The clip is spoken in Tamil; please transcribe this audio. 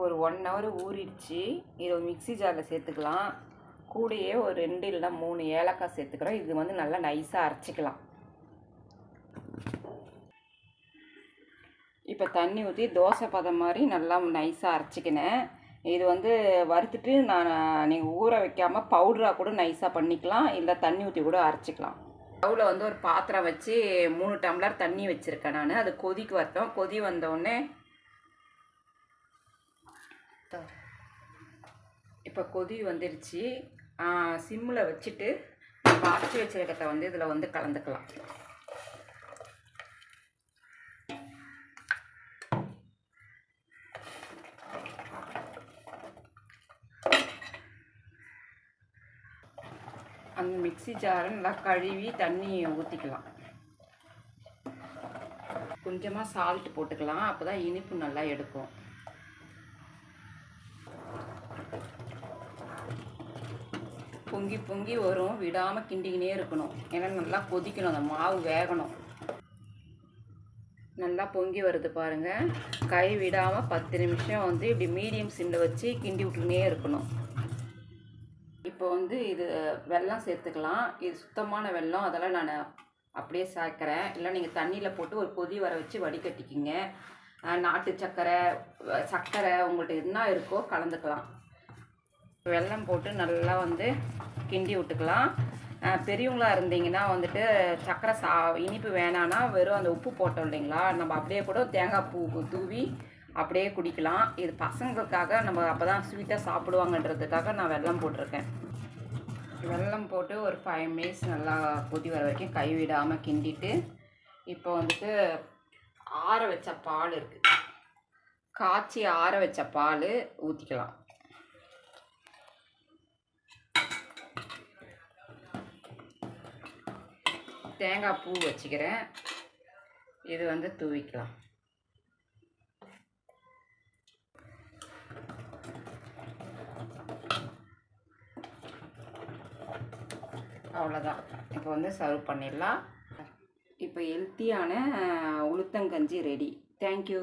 ஒரு 1 hour ஊறிடுச்சு. இதை மிக்ஸி ஜாரில் சேர்த்துக்கலாம். கூடயே ஒரு 2 இல்லைனா 3 ஏலக்காய் சேர்த்துக்கிறோம். இது வந்து நல்லா நைஸாக அரைச்சிக்கலாம். இப்போ தண்ணி ஊற்றி தோசை பதம் மாதிரி நல்லா நைஸாக அரைச்சிக்கினேன். இது வந்து வறுத்துட்டு நீங்கள் ஊற வைக்காமல் பவுடராக கூட நைஸாக பண்ணிக்கலாம், இல்லை தண்ணி ஊற்றி கூட அரைச்சிக்கலாம். ஸ்டவ்வில் வந்து ஒரு பாத்திரம் வச்சு 3 டம்ளர் தண்ணி வச்சுருக்கேன் நான். அது கொதிக்கு வரட்டும். கொதி வந்தோடனே இப்போ கொதி வந்துடுச்சு. சிம்மில் வச்சுட்டு நம்ம அரைச்சி வச்சுருக்கத்தை வந்து இதில் வந்து கலந்துக்கலாம். அந்த மிக்ஸி ஜாரை நல்லா கழுவி தண்ணியை ஊற்றிக்கலாம். கொஞ்சமாக சால்ட் போட்டுக்கலாம், அப்போ தான் இனிப்பு நல்லா எடுக்கும். பொங்கி பொங்கி வரும், விடாமல் கிண்டிக்கினே இருக்கணும். ஏன்னா நல்லா கொதிக்கணும், அந்த மாவு வேகணும். நல்லா பொங்கி வருது பாருங்கள். கை விடாமல் 10 நிமிஷம் வந்து இப்படி மீடியம் சிம்மில் வச்சு கிண்டி விட்டுக்கினே இருக்கணும். இப்போ வந்து இது வெல்லம் சேர்த்துக்கலாம். இது சுத்தமான வெல்லம், அதெல்லாம் நான் அப்படியே சேர்க்குறேன். இல்லை நீங்கள் தண்ணியில் போட்டு ஒரு கொதி வர வச்சு வடிகட்டிக்கிங்க. நாட்டு சர்க்கரை உங்கள்கிட்ட என்ன இருக்கோ கலந்துக்கலாம். வெல்லம் போட்டு நல்லா வந்து கிண்டி விட்டுக்கலாம். பெரியவங்களாக இருந்தீங்கன்னா வந்துட்டு சர்க்கரை இனிப்பு வேணான்னா வெறும் அந்த உப்பு போட்டோம் இல்லைங்களா, நம்ம அப்படியே கூட தேங்காய் பூ தூவி அப்படியே குடிக்கலாம். இது பசங்களுக்காக நம்ம அப்போ தான் ஸ்வீட்டாக சாப்பிடுவாங்கன்றதுக்காக நான் வெல்லம் போட்டிருக்கேன். வெல்லம் போட்டு ஒரு 5 minutes நல்லா கொதி வர வரைக்கும் கைவிடாமல் கிண்டிட்டு, இப்போ வந்துட்டு ஆற வச்ச பால் இருக்குது, காய்ச்சி ஆற வச்ச பால் ஊற்றிக்கலாம். தேங்காய் பூ வச்சுக்கிறேன், இது வந்து தூவிக்கலாம். அவ்வளோதான். இப்போ வந்து சர்வ் பண்ணிடலாம். இப்போ ஹெல்த்தியான உளுத்தங்கஞ்சி ரெடி. தேங்க்யூ.